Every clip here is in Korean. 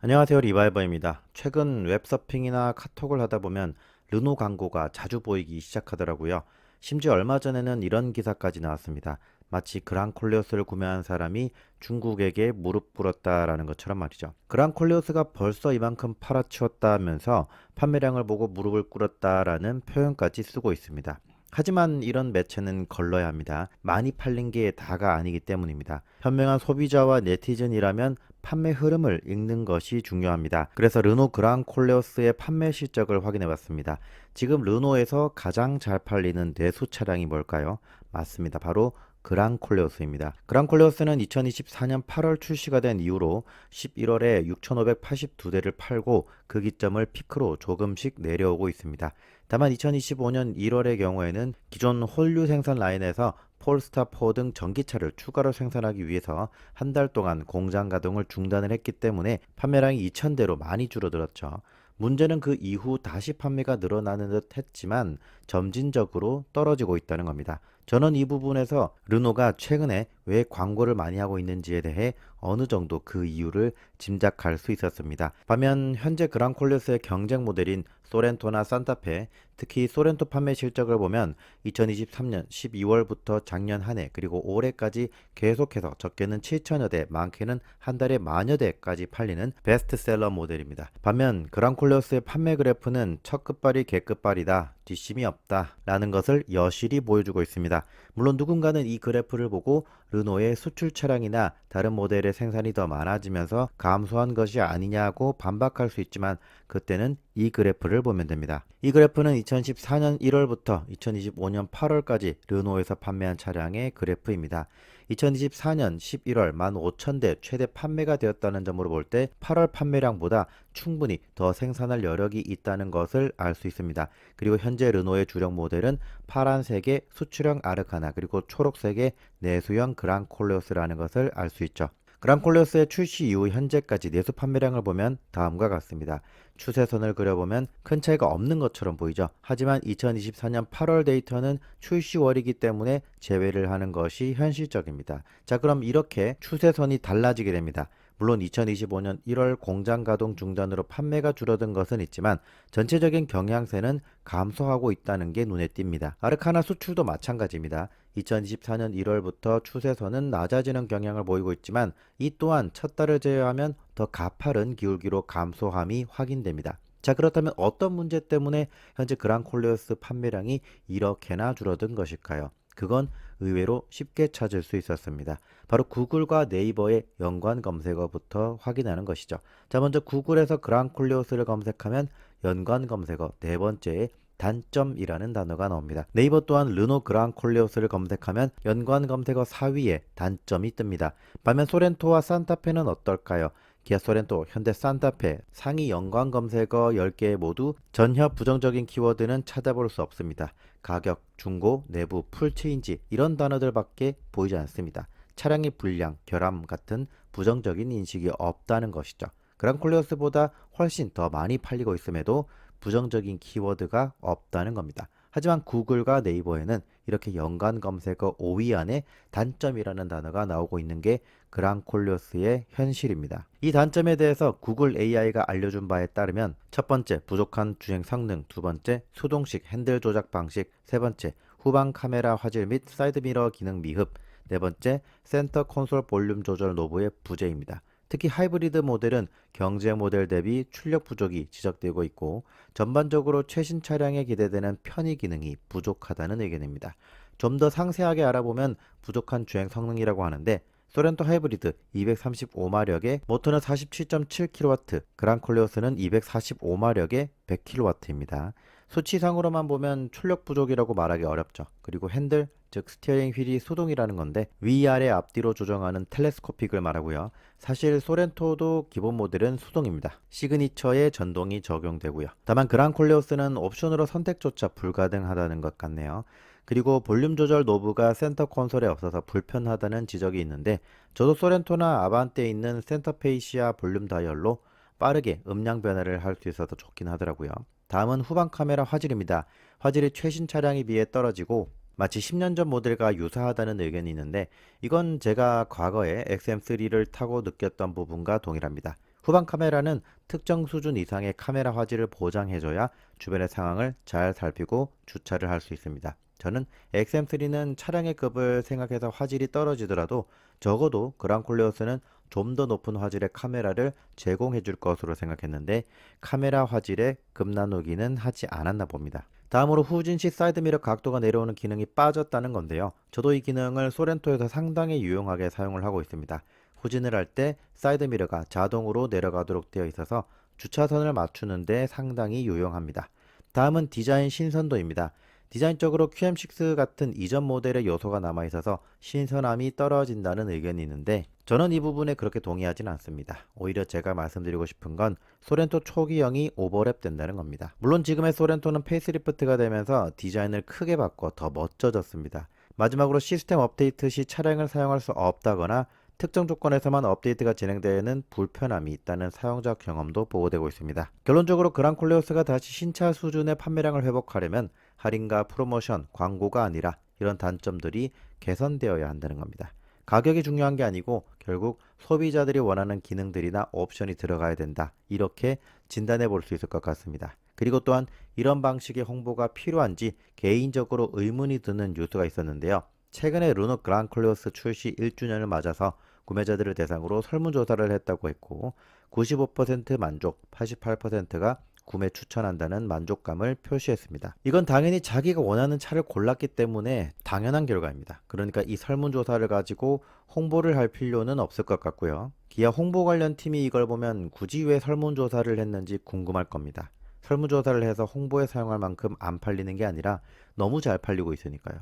안녕하세요, 리바이버입니다. 최근 웹서핑이나 카톡을 하다 보면 르노 광고가 자주 보이기 시작하더라고요. 심지어 얼마 전에는 이런 기사까지 나왔습니다. 마치 그랑콜레오스를 구매한 사람이 중국에게 무릎 꿇었다라는 것처럼 말이죠. 그랑콜레오스가 벌써 이만큼 팔아치웠다면서 판매량을 보고 무릎을 꿇었다라는 표현까지 쓰고 있습니다. 하지만 이런 매체는 걸러야 합니다. 많이 팔린 게 다가 아니기 때문입니다. 현명한 소비자와 네티즌이라면 판매 흐름을 읽는 것이 중요합니다. 그래서 르노 그랑콜레오스의 판매 실적을 확인해 봤습니다. 지금 르노에서 가장 잘 팔리는 내수 차량이 뭘까요? 맞습니다. 바로 그랑콜레오스입니다. 그랑콜레오스는 2024년 8월 출시가 된 이후로 11월에 6,582대를 팔고 그 기점을 피크로 조금씩 내려오고 있습니다. 다만 2025년 1월의 경우에는 기존 홀류 생산 라인에서 폴스타 4 등 전기차를 추가로 생산하기 위해서 한 달 동안 공장 가동을 중단을 했기 때문에 판매량이 2,000대로 많이 줄어들었죠. 문제는 그 이후 다시 판매가 늘어나는 듯 했지만 점진적으로 떨어지고 있다는 겁니다. 저는 이 부분에서 르노가 최근에 왜 광고를 많이 하고 있는지에 대해 어느 정도 그 이유를 짐작할 수 있었습니다. 반면 현재 그랑콜레스의 경쟁 모델인 소렌토나 산타페, 특히 소렌토 판매 실적을 보면 2023년 12월부터 작년 한 해 그리고 올해까지 계속해서 적게는 7천여 대, 많게는 한 달에 만여 대까지 팔리는 베스트셀러 모델입니다. 반면 그랑콜레오스의 판매 그래프는 첫 끝발이 개끝발이다, 뒷심이 없다 라는 것을 여실히 보여주고 있습니다. 물론 누군가는 이 그래프를 보고 르노의 수출 차량이나 다른 모델의 생산이 더 많아지면서 감소한 것이 아니냐고 반박할 수 있지만 그때는 이 그래프를 보면 됩니다. 이 그래프는 2014년 1월부터 2025년 8월까지 르노에서 판매한 차량의 그래프입니다. 2024년 11월 15,000대 최대 판매가 되었다는 점으로 볼 때 8월 판매량보다 충분히 더 생산할 여력이 있다는 것을 알 수 있습니다. 그리고 현재 르노의 주력 모델은 파란색의 수출형 아르카나 그리고 초록색의 내수형 그랑콜레오스라는 것을 알 수 있죠. 그랑콜레오스의 출시 이후 현재까지 내수 판매량을 보면 다음과 같습니다. 추세선을 그려보면 큰 차이가 없는 것처럼 보이죠. 하지만 2024년 8월 데이터는 출시월이기 때문에 제외를 하는 것이 현실적입니다. 자, 그럼 이렇게 추세선이 달라지게 됩니다. 물론 2025년 1월 공장 가동 중단으로 판매가 줄어든 것은 있지만 전체적인 경향세는 감소하고 있다는 게 눈에 띕니다. 아르카나 수출도 마찬가지입니다. 2024년 1월부터 추세선은 낮아지는 경향을 보이고 있지만 이 또한 첫 달을 제외하면 더 가파른 기울기로 감소함이 확인됩니다. 자, 그렇다면 어떤 문제 때문에 현재 그랑콜레오스 판매량이 이렇게나 줄어든 것일까요? 그건 의외로 쉽게 찾을 수 있었습니다. 바로 구글과 네이버의 연관 검색어부터 확인하는 것이죠. 자, 먼저 구글에서 그랑콜레오스를 검색하면 연관 검색어 네 번째에 단점이라는 단어가 나옵니다. 네이버 또한 르노 그랑콜레오스를 검색하면 연관 검색어 4위에 단점이 뜹니다. 반면 소렌토와 산타페는 어떨까요? 기아 소렌토, 현대 산타페 상위 연관 검색어 10개 모두 전혀 부정적인 키워드는 찾아볼 수 없습니다. 가격, 중고, 내부, 풀체인지 이런 단어들밖에 보이지 않습니다. 차량의 불량, 결함 같은 부정적인 인식이 없다는 것이죠. 그랑콜레오스보다 훨씬 더 많이 팔리고 있음에도 부정적인 키워드가 없다는 겁니다. 하지만 구글과 네이버에는 이렇게 연관 검색어 5위 안에 단점이라는 단어가 나오고 있는 게 그랑콜레오스의 현실입니다. 이 단점에 대해서 구글 AI가 알려준 바에 따르면 첫 번째, 부족한 주행 성능, 두 번째, 수동식 핸들 조작 방식, 세 번째, 후방 카메라 화질 및 사이드미러 기능 미흡, 네 번째, 센터 콘솔 볼륨 조절 노브의 부재입니다. 특히 하이브리드 모델은 경제 모델 대비 출력 부족이 지적되고 있고 전반적으로 최신 차량에 기대되는 편의 기능이 부족하다는 의견입니다. 좀 더 상세하게 알아보면 부족한 주행 성능이라고 하는데 소렌토 하이브리드 235마력에 모터는 47.7kW, 그랑콜레오스는 245마력에 100kW입니다. 수치상으로만 보면 출력 부족이라고 말하기 어렵죠. 그리고 핸들, 즉 스티어링 휠이 수동이라는 건데 위아래 앞뒤로 조정하는 텔레스코픽을 말하고요. 사실 소렌토도 기본 모델은 수동입니다. 시그니처에 전동이 적용되고요. 다만 그랑콜레오스는 옵션으로 선택조차 불가능하다는 것 같네요. 그리고 볼륨 조절 노브가 센터 콘솔에 없어서 불편하다는 지적이 있는데 저도 소렌토나 아반떼에 있는 센터페이시아 볼륨 다이얼로 빠르게 음량 변화를 할 수 있어서 좋긴 하더라고요. 다음은 후방 카메라 화질입니다. 화질이 최신 차량에 비해 떨어지고 마치 10년 전 모델과 유사하다는 의견이 있는데 이건 제가 과거에 XM3를 타고 느꼈던 부분과 동일합니다. 후방 카메라는 특정 수준 이상의 카메라 화질을 보장해줘야 주변의 상황을 잘 살피고 주차를 할 수 있습니다. 저는 XM3는 차량의 급을 생각해서 화질이 떨어지더라도 적어도 그랑콜레오스는 좀 더 높은 화질의 카메라를 제공해 줄 것으로 생각했는데 카메라 화질의 급 나누기는 하지 않았나 봅니다. 다음으로 후진 시 사이드미러 각도가 내려오는 기능이 빠졌다는 건데요. 저도 이 기능을 소렌토에서 상당히 유용하게 사용을 하고 있습니다. 후진을 할 때 사이드미러가 자동으로 내려가도록 되어 있어서 주차선을 맞추는데 상당히 유용합니다. 다음은 디자인 신선도입니다. 디자인적으로 QM6 같은 이전 모델의 요소가 남아 있어서 신선함이 떨어진다는 의견이 있는데 저는 이 부분에 그렇게 동의하진 않습니다. 오히려 제가 말씀드리고 싶은 건 소렌토 초기형이 오버랩 된다는 겁니다. 물론 지금의 소렌토는 페이스리프트가 되면서 디자인을 크게 바꿔 더 멋져졌습니다. 마지막으로 시스템 업데이트 시 차량을 사용할 수 없다거나 특정 조건에서만 업데이트가 진행되는 불편함이 있다는 사용자 경험도 보고되고 있습니다. 결론적으로 그랑콜레오스가 다시 신차 수준의 판매량을 회복하려면 할인과 프로모션, 광고가 아니라 이런 단점들이 개선되어야 한다는 겁니다. 가격이 중요한 게 아니고 결국 소비자들이 원하는 기능들이나 옵션이 들어가야 된다. 이렇게 진단해 볼 수 있을 것 같습니다. 그리고 또한 이런 방식의 홍보가 필요한지 개인적으로 의문이 드는 뉴스가 있었는데요. 최근에 르노 그랑콜레오스 출시 1주년을 맞아서 구매자들을 대상으로 설문조사를 했다고 했고 95% 만족, 88%가 구매 추천한다는 만족감을 표시했습니다. 이건 당연히 자기가 원하는 차를 골랐기 때문에 당연한 결과입니다. 그러니까 이 설문조사를 가지고 홍보를 할 필요는 없을 것 같고요. 기아 홍보 관련 팀이 이걸 보면 굳이 왜 설문조사를 했는지 궁금할 겁니다. 설문조사를 해서 홍보에 사용할 만큼 안 팔리는 게 아니라 너무 잘 팔리고 있으니까요.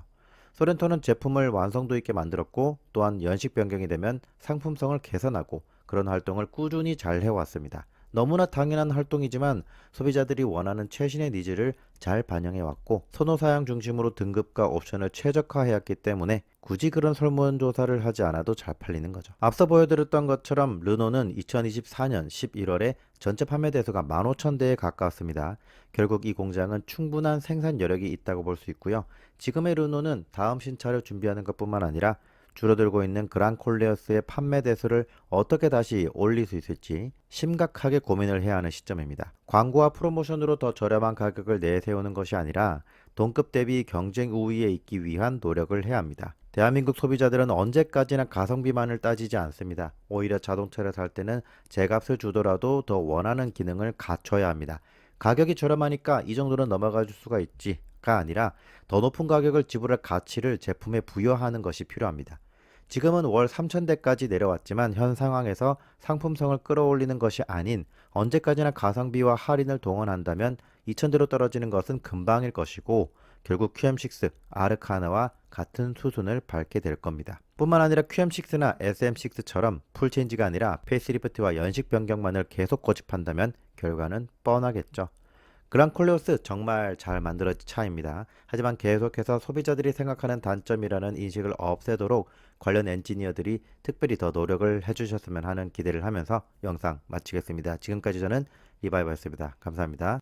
소렌토는 제품을 완성도 있게 만들었고 또한 연식 변경이 되면 상품성을 개선하고 그런 활동을 꾸준히 잘 해왔습니다. 너무나 당연한 활동이지만 소비자들이 원하는 최신의 니즈를 잘 반영해 왔고 선호 사양 중심으로 등급과 옵션을 최적화해왔기 때문에 굳이 그런 설문조사를 하지 않아도 잘 팔리는 거죠. 앞서 보여드렸던 것처럼 르노는 2024년 11월에 전체 판매 대수가 15,000대에 가까웠습니다. 결국 이 공장은 충분한 생산 여력이 있다고 볼 수 있고요. 지금의 르노는 다음 신차를 준비하는 것뿐만 아니라 줄어들고 있는 그랑콜레오스의 판매 대수를 어떻게 다시 올릴 수 있을지 심각하게 고민을 해야 하는 시점입니다. 광고와 프로모션으로 더 저렴한 가격을 내세우는 것이 아니라 동급 대비 경쟁 우위에 있기 위한 노력을 해야 합니다. 대한민국 소비자들은 언제까지나 가성비만을 따지지 않습니다. 오히려 자동차를 살 때는 제값을 주더라도 더 원하는 기능을 갖춰야 합니다. 가격이 저렴하니까 이 정도는 넘어가 줄 수가 있지가 아니라 더 높은 가격을 지불할 가치를 제품에 부여하는 것이 필요합니다. 지금은 월 3,000대까지 내려왔지만 현 상황에서 상품성을 끌어올리는 것이 아닌 언제까지나 가성비와 할인을 동원한다면 2,000대로 떨어지는 것은 금방일 것이고 결국 QM6, 아르카나와 같은 수순을 밟게 될 겁니다. 뿐만 아니라 QM6나 SM6처럼 풀체인지가 아니라 페이스리프트와 연식 변경만을 계속 고집한다면 결과는 뻔하겠죠. 그랑콜레오스 정말 잘 만들어진 차입니다. 하지만 계속해서 소비자들이 생각하는 단점이라는 인식을 없애도록 관련 엔지니어들이 특별히 더 노력을 해주셨으면 하는 기대를 하면서 영상 마치겠습니다. 지금까지 저는 리바이버였습니다. 감사합니다.